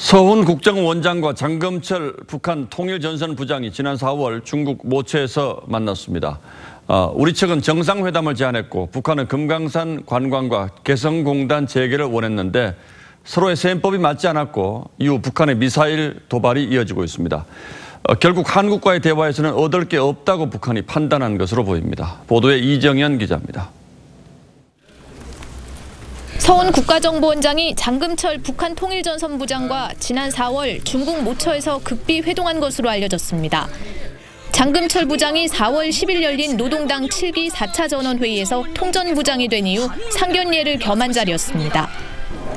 서훈 국정원장과 장금철 북한 통일전선부장이 지난 4월 중국 모처에서 만났습니다. 우리 측은 정상회담을 제안했고 북한은 금강산 관광과 개성공단 재개를 원했는데 서로의 셈법이 맞지 않았고 이후 북한의 미사일 도발이 이어지고 있습니다. 결국 한국과의 대화에서는 얻을 게 없다고 북한이 판단한 것으로 보입니다. 보도에 이정현 기자입니다. 서훈 국가정보원장이 장금철 북한 통일전선부장과 지난 4월 중국 모처에서 극비 회동한 것으로 알려졌습니다. 장금철 부장이 4월 10일 열린 노동당 7기 4차 전원회의에서 통전부장이 된 이후 상견례를 겸한 자리였습니다.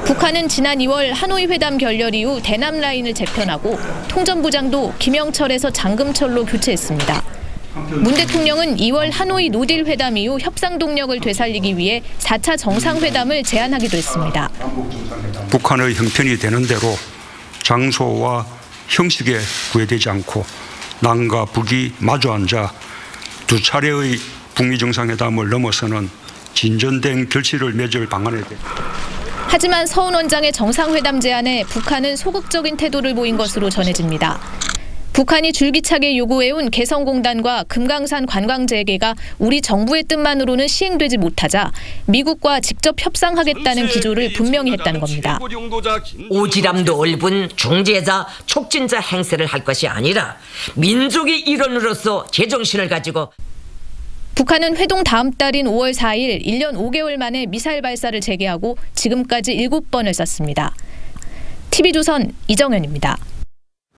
북한은 지난 2월 하노이 회담 결렬 이후 대남 라인을 재편하고 통전부장도 김영철에서 장금철로 교체했습니다. 문 대통령은 2월 하노이 노딜 회담 이후 협상 동력을 되살리기 위해 4차 정상회담을 제안하기도 했습니다. 북한의 형편이 되는 대로 장소와 형식에 구애되지 않고 남과 북이 마주 앉아 두 차례의 북미 정상회담을 넘어서는 진전된 결실을 맺을 방안에 대해 하지만 서훈 원장의 정상회담 제안에 북한은 소극적인 태도를 보인 것으로 전해집니다. 북한이 줄기차게 요구해온 개성공단과 금강산 관광 재개가 우리 정부의 뜻만으로는 시행되지 못하자 미국과 직접 협상하겠다는 기조를 분명히 했다는 겁니다. 오지랖도 넓은 중재자, 촉진자 행세를 할 것이 아니라 민족의 일원으로서 제정신을 가지고 북한은 회동 다음 달인 5월 4일 1년 5개월 만에 미사일 발사를 재개하고 지금까지 7번을 쐈습니다. TV조선 이정현입니다.